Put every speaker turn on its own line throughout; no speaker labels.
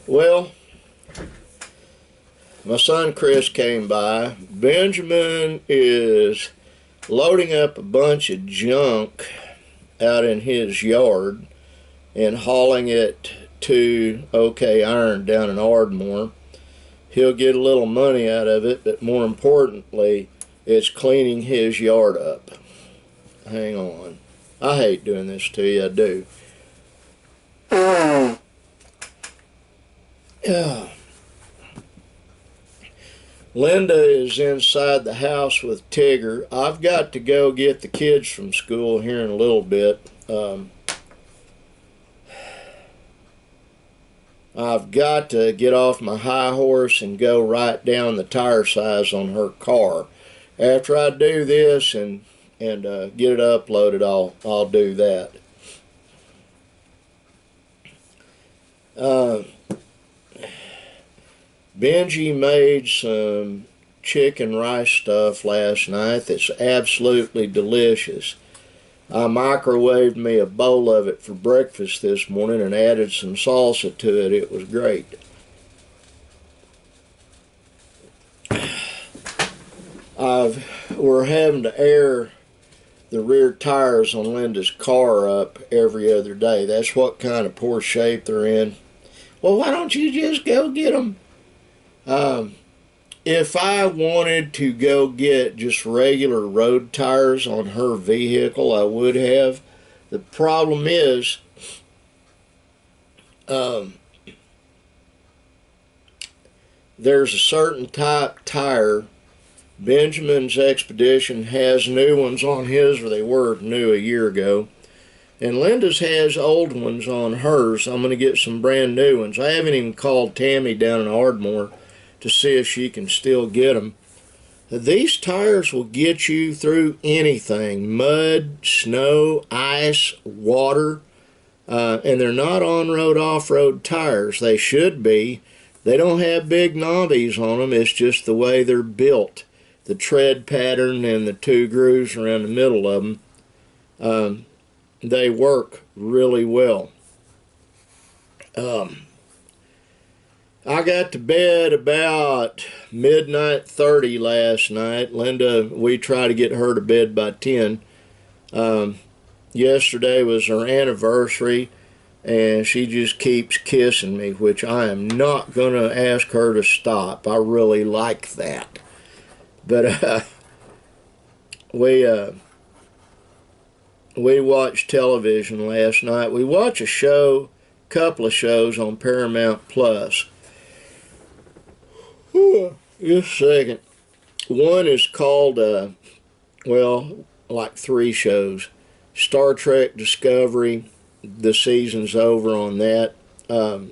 Well, my son Chris came by. Benjamin is loading up a bunch of junk out in his yard and hauling it to OK Iron down in Ardmore. He'll get a little money out of it, but more importantly, it's cleaning his yard up. Hang on. I hate doing this to you, I do. Linda is inside the house with Tigger. I've got to go get the kids from school here in a little bit. I've got to get off my high horse and go write down the tire size on her car. After I do this and get it uploaded, I'll do that. Benji made some chicken rice stuff last night that's absolutely delicious. I microwaved me a bowl of it for breakfast this morning and added some salsa to it. It was great. We're having to air the rear tires on Linda's car up every other day. That's what kind of poor shape they're in. Well, why don't you just go get them? If I wanted to go get just regular road tires on her vehicle, I would have. The problem is, there's a certain type tire. Benjamin's Expedition has new ones on his, or they were new a year ago. And Linda's has old ones on hers. I'm going to get some brand new ones. I haven't even called Tammy down in Ardmore to see if she can still get them. These tires will get you through anything. Mud, snow, ice, water. And they're not on-road, off-road tires. They should be. They don't have big knobbies on them. It's just the way they're built. The tread pattern and the two grooves around the middle of them. They work really well. I got to bed about midnight 30 last night. Linda, we try to get her to bed by 10. Yesterday was her anniversary, and she just keeps kissing me, which I am not going to ask her to stop. I really like that. But we watched television last night. We watched a couple of shows on Paramount Plus. Just a second. One is called, like 3 shows. Star Trek Discovery. The season's over on that. Let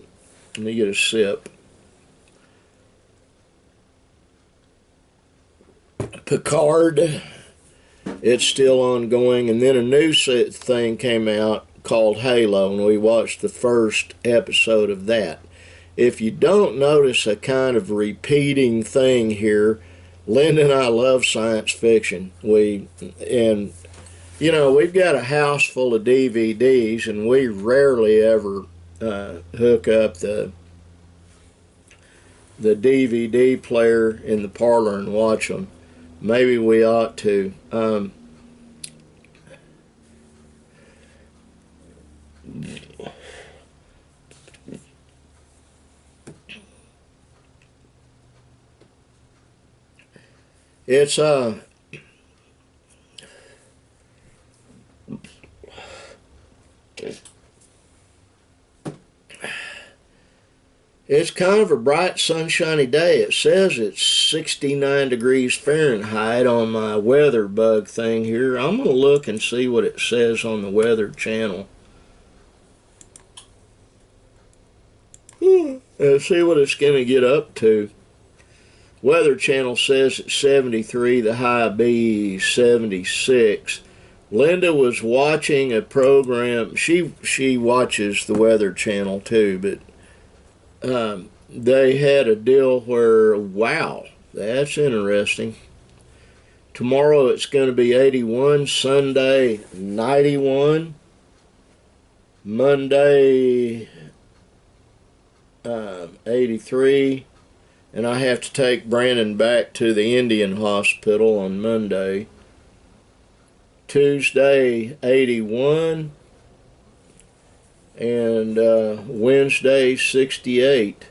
me get a sip. Picard. It's still ongoing. And then a new thing came out called Halo, and we watched the first episode of that. If you don't notice a kind of repeating thing here, Linda and I love science fiction. We've got a house full of DVDs, and we rarely ever hook up the DVD player in the parlor and watch them. Maybe we ought to. It's kind of a bright, sunshiny day. It says it's 69 degrees Fahrenheit on my weather bug thing here. I'm going to look and see what it says on the Weather Channel. Let's see what it's going to get up to. Weather Channel says it's 73, the high be 76. Linda was watching a program. She watches the Weather Channel too, but they had a deal where, wow, that's interesting. Tomorrow it's going to be 81. Sunday, 91. Monday, 83. And I have to take Brandon back to the Indian hospital on Monday. Tuesday, 81. And Wednesday, 68.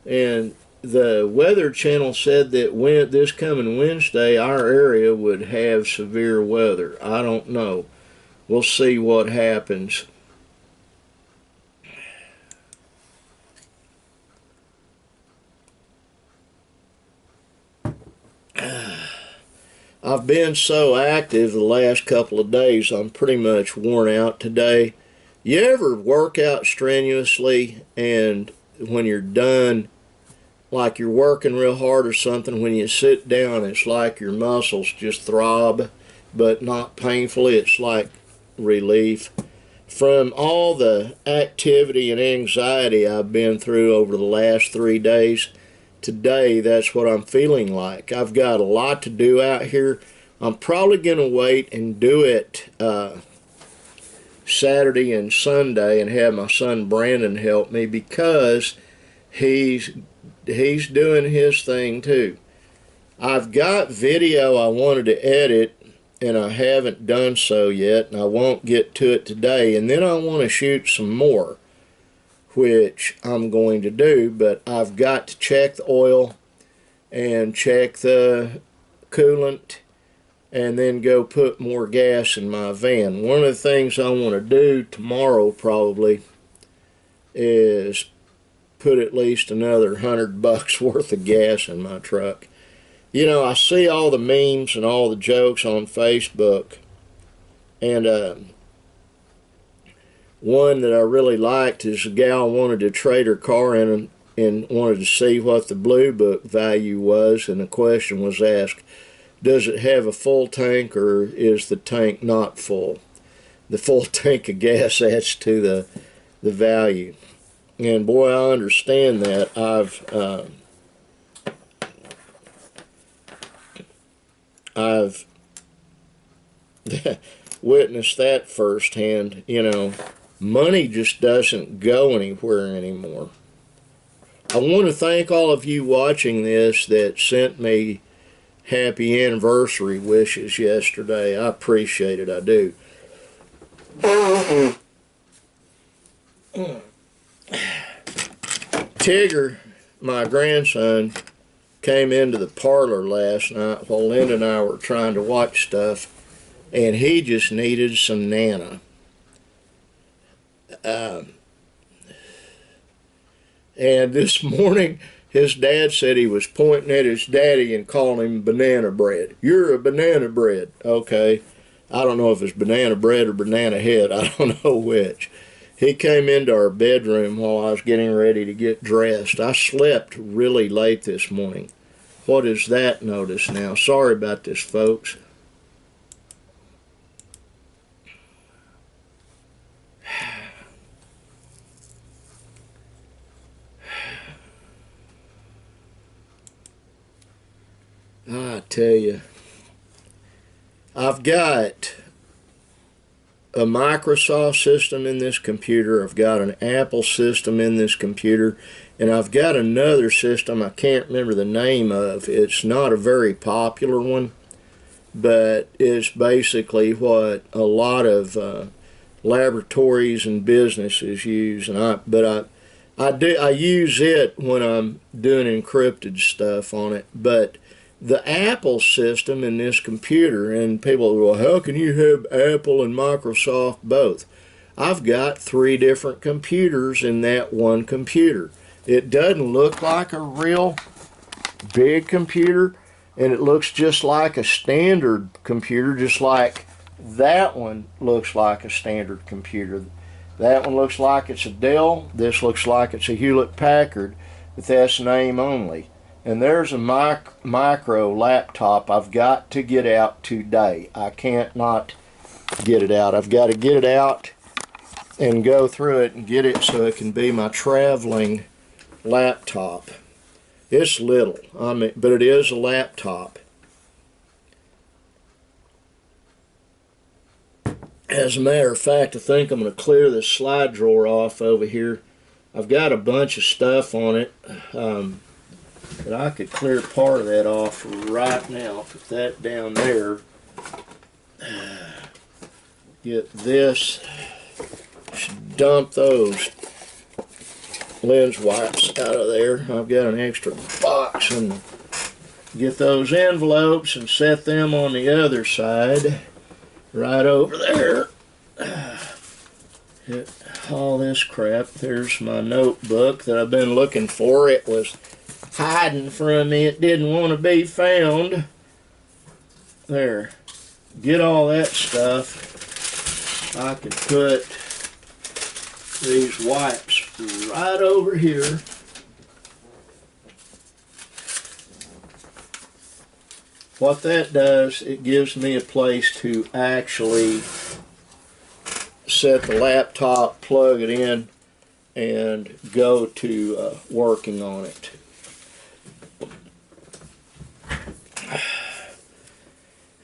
And the Weather Channel said that this coming Wednesday our area would have severe weather. I don't know. We'll see what happens. I've been so active the last couple of days, I'm pretty much worn out today. You ever work out strenuously and when you're done, like you're working real hard or something, when you sit down it's like your muscles just throb, but not painfully, it's like relief. From all the activity and anxiety I've been through over the last 3 days, today that's what I'm feeling like. I've got a lot to do out here. I'm probably going to wait and do it Saturday and Sunday and have my son Brandon help me, because he's doing his thing too. I've got video I wanted to edit and I haven't done so yet, and I won't get to it today. And then I want to shoot some more, which I'm going to do, but I've got to check the oil and check the coolant and then go put more gas in my van. One of the things I want to do tomorrow probably is put at least another $100 worth of gas in my truck. You know, I see all the memes and all the jokes on Facebook, and one that I really liked is a gal wanted to trade her car in and wanted to see what the Blue Book value was, and the question was asked, does it have a full tank or is the tank not full? The full tank of gas adds to the value. And boy, I understand that. I've witnessed that firsthand. You know, money just doesn't go anywhere anymore. I want to thank all of you watching this that sent me happy anniversary wishes yesterday. I appreciate it, I do. Tigger, my grandson, came into the parlor last night while Linda and I were trying to watch stuff, and he just needed some Nana. And this morning, his dad said he was pointing at his daddy and calling him banana bread. You're a banana bread. Okay. I don't know if it's banana bread or banana head. I don't know which. He came into our bedroom while I was getting ready to get dressed. I slept really late this morning. What is that notice now? Sorry about this, folks. I tell you, I've got a Microsoft system in this computer, I've got an Apple system in this computer, and I've got another system I can't remember the name of. It's not a very popular one, but it's basically what a lot of laboratories and businesses use, and I use it when I'm doing encrypted stuff on it. But the Apple system in this computer, and people go, well, how can you have Apple and Microsoft both? I've got 3 different computers in that one computer. It doesn't look like a real big computer, and it looks just like a standard computer, just like that one looks like a standard computer. That one looks like it's a Dell, this looks like it's a Hewlett-Packard, but that's name only. And there's a micro laptop I've got to get out today. I can't not get it out. I've got to get it out and go through it and get it so it can be my traveling laptop. It's little, but it is a laptop. As a matter of fact, I think I'm going to clear this slide drawer off over here. I've got a bunch of stuff on it, but I could clear part of that off right now. Put that down there. Get this. Dump those lens wipes out of there. I've got an extra box, and get those envelopes and set them on the other side, right over there. Hit all this crap. There's my notebook that I've been looking for. It was hiding from me. It didn't want to be found. There. Get all that stuff. I can put these wipes right over here. What that does, it gives me a place to actually set the laptop, plug it in, and go to working on it.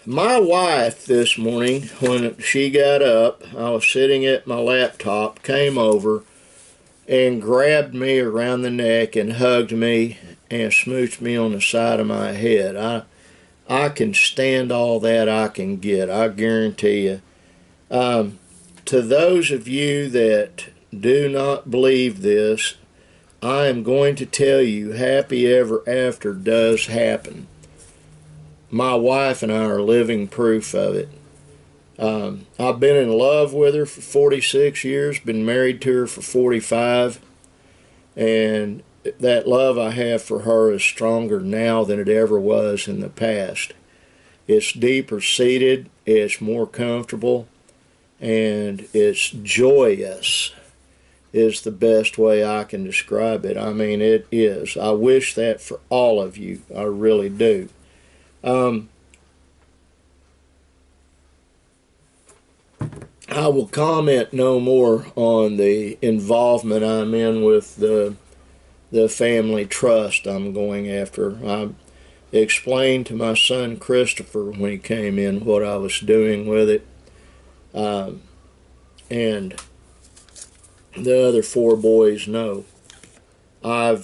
My wife this morning, when she got up, I was sitting at my laptop, came over and grabbed me around the neck and hugged me and smooched me on the side of my head. I can stand all that I can get, I guarantee you. To those of you that do not believe this, I am going to tell you happy ever after does happen. My wife and I are living proof of it. I've been in love with her for 46 years, been married to her for 45, and that love I have for her is stronger now than it ever was in the past. It's deeper seated, it's more comfortable, and it's joyous is the best way I can describe it. I mean, it is. I wish that for all of you. I really do. I will comment no more on the involvement I'm in with the family trust I'm going after. I explained to my son Christopher when he came in what I was doing with it, and the other 4 boys know. I'm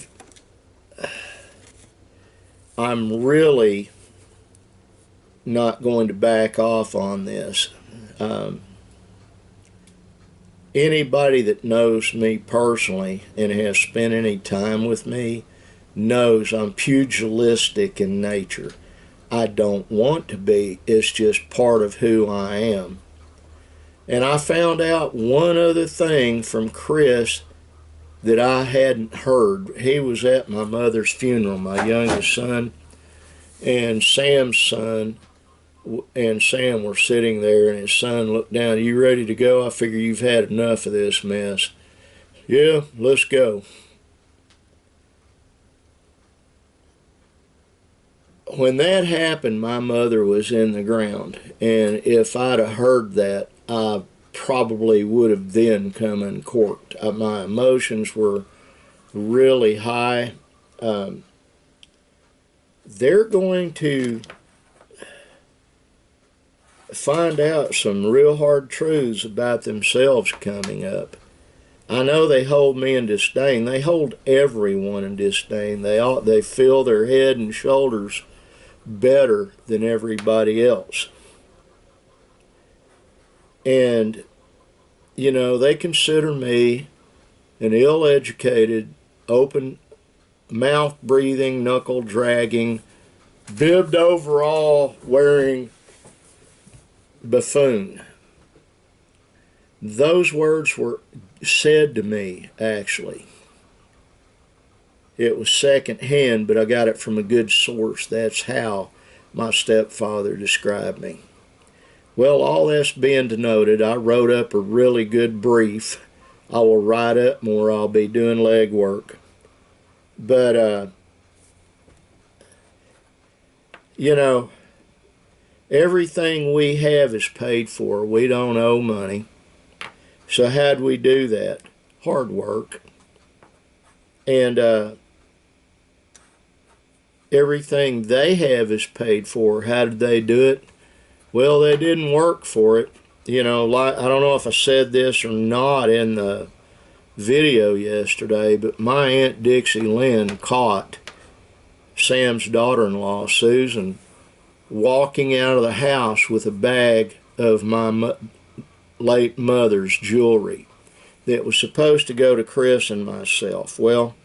really not going to back off on this. Anybody that knows me personally and has spent any time with me knows I'm pugilistic in nature. I don't want to be. It's just part of who I am. And I found out one other thing from Chris that I hadn't heard. He was at my mother's funeral, my youngest son, and Sam's son, and Sam were sitting there, and his son looked down. "Are you ready to go? I figure you've had enough of this mess." "Yeah, let's go." When that happened, my mother was in the ground, and if I'd have heard that, I probably would have then come uncorked. My emotions were really high. They're going to find out some real hard truths about themselves coming up. I know they hold me in disdain. They hold everyone in disdain. They feel their head and shoulders better than everybody else. And, you know, they consider me an ill-educated, open mouth breathing, knuckle dragging, bibbed overall wearing buffoon. Those words were said to me, actually. It was secondhand, but I got it from a good source. That's how my stepfather described me. Well, all this being denoted, I wrote up a really good brief. I will write up more. I'll be doing legwork. But, you know, everything we have is paid for. We don't owe money. So how'd we do that? Hard work. And everything they have is paid for. How did they do it? Well, they didn't work for it. you know, like, I don't know if I said this or not in the video yesterday, but my Aunt Dixie Lynn caught Sam's daughter-in-law, Susan, walking out of the house with a bag of my late mother's jewelry that was supposed to go to Chris and myself. Well,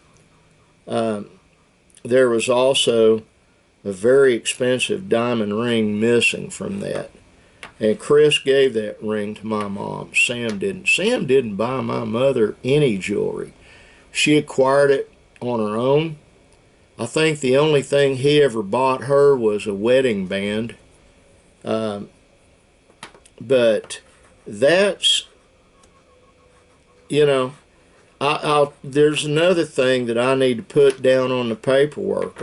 there was also a very expensive diamond ring missing from that. And Chris gave that ring to my mom. Sam didn't. Sam didn't buy my mother any jewelry. She acquired it on her own. I think the only thing he ever bought her was a wedding band. But that's, you know, there's another thing that I need to put down on the paperwork.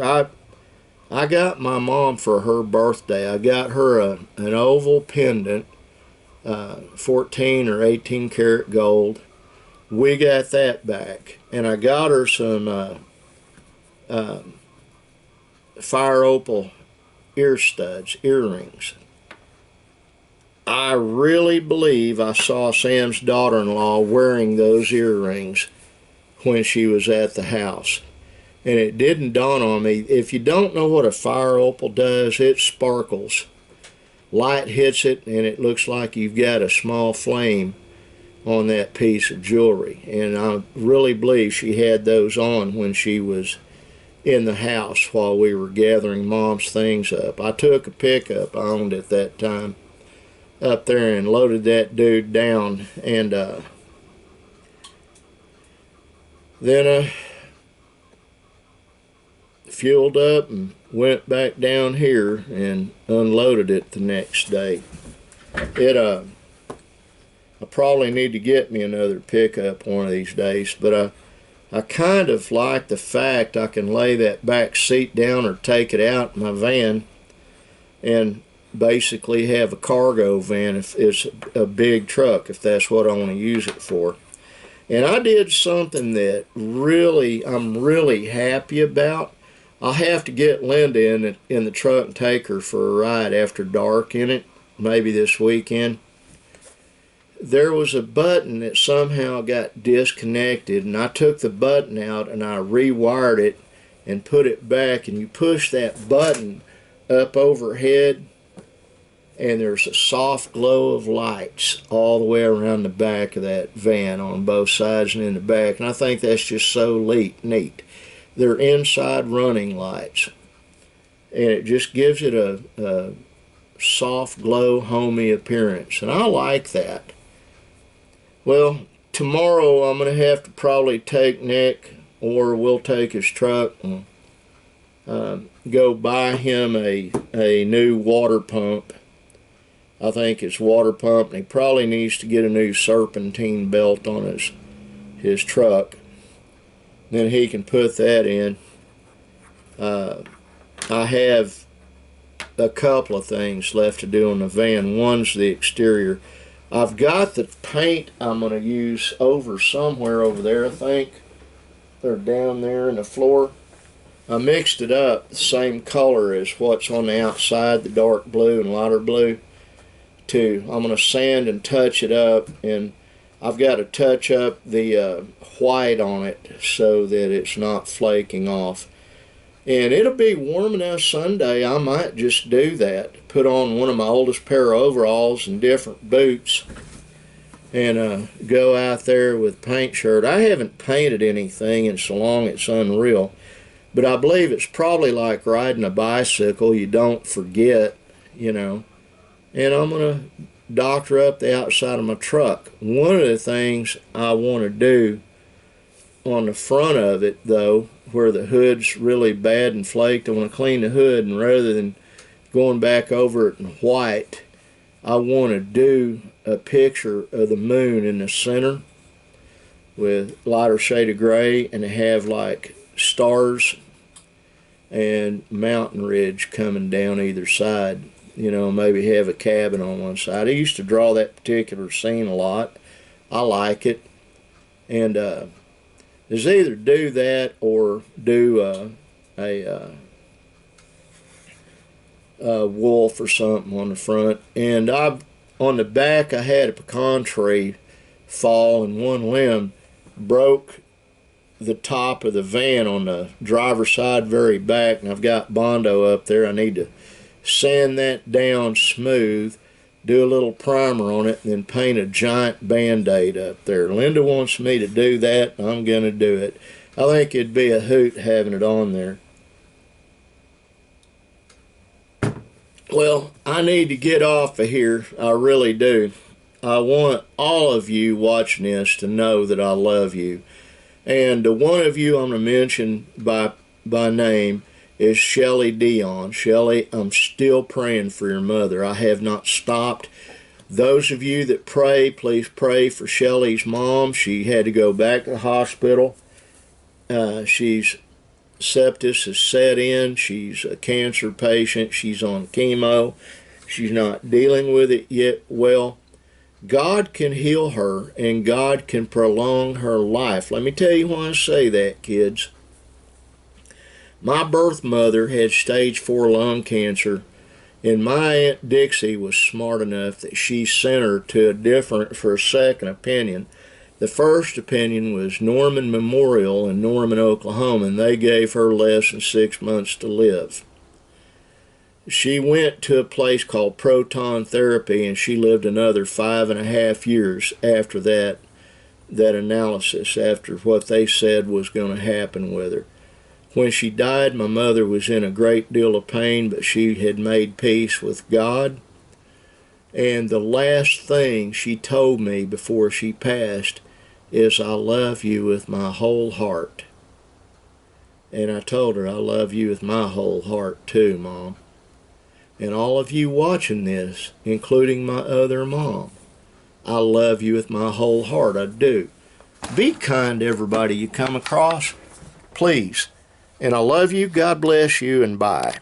I got my mom for her birthday. I got her an oval pendant, 14 or 18 karat gold. We got that back. And I got her some fire opal ear studs, earrings. I really believe I saw Sam's daughter-in-law wearing those earrings when she was at the house. And it didn't dawn on me. If you don't know what a fire opal does, it sparkles. Light hits it and it looks like you've got a small flame on that piece of jewelry. And I really believe she had those on when she was in the house while we were gathering Mom's things up. I took a pickup I owned at that time up there and loaded that dude down, and then fueled up and went back down here and unloaded it the next day. I probably need to get me another pickup one of these days, but I kind of like the fact I can lay that back seat down or take it out in my van and basically have a cargo van if it's a big truck, if that's what I want to use it for. And I did something that I'm really happy about. I'll have to get Linda in the truck and take her for a ride after dark in it, maybe this weekend. There was a button that somehow got disconnected, and I took the button out and I rewired it and put it back, and you push that button up overhead and there's a soft glow of lights all the way around the back of that van on both sides and in the back, and I think that's just so neat. They're inside running lights, and it just gives it a soft glow, homey appearance, and I like that. Well, tomorrow I'm going to have to probably take Nick, or we'll take his truck and go buy him a new water pump. I think it's water pump, and he probably needs to get a new serpentine belt on his truck. Then he can put that in. I have a couple of things left to do on the van. One's the exterior. I've got the paint I'm going to use over somewhere over there, I think. They're down there in the floor. I mixed it up the same color as what's on the outside, the dark blue and lighter blue. I'm going to sand and touch it up, and I've got to touch up the white on it so that it's not flaking off. And it'll be warm enough Sunday, I might just do that. Put on one of my oldest pair of overalls and different boots and go out there with a paint shirt. I haven't painted anything in so long it's unreal. But I believe it's probably like riding a bicycle. You don't forget, you know. And I'm going to doctor up the outside of my truck. One of the things I want to do on the front of it, though, where the hood's really bad and flaked, I want to clean the hood, and rather than going back over it in white, I want to do a picture of the moon in the center with lighter shade of gray, and have like stars and mountain ridge coming down either side. You know, maybe have a cabin on one side. I used to draw that particular scene a lot. I like it. And is either do that or do a wolf or something on the front. And I've on the back, I had a pecan tree fall, and one limb broke the top of the van on the driver's side very back, and I've got Bondo up there. I need to sand that down smooth, do a little primer on it, and then paint a giant band-aid up there. Linda wants me to do that. I'm going to do it. I think it'd be a hoot having it on there. Well, I need to get off of here. I really do. I want all of you watching this to know that I love you. And the one of you I'm going to mention by name is Shelly Dion. Shelly, I'm still praying for your mother. I have not stopped. Those of you that pray, please pray for Shelly's mom. She had to go back to the hospital. She's sepsis has set in. She's a cancer patient. She's on chemo. She's not dealing with it yet well. God can heal her, and God can prolong her life. Let me tell you why I say that, kids. My birth mother had stage 4 lung cancer, and my Aunt Dixie was smart enough that she sent her to for a second opinion. The first opinion was Norman Memorial in Norman, Oklahoma, and they gave her less than 6 months to live. She went to a place called proton therapy, and she lived another 5.5 years after that analysis, after what they said was going to happen with her. When she died, my mother was in a great deal of pain, but she had made peace with God. And the last thing she told me before she passed is, I love you with my whole heart. And I told her, I love you with my whole heart too, Mom. And all of you watching this, including my other mom, I love you with my whole heart, I do. Be kind to everybody you come across, please. And I love you, God bless you, and bye.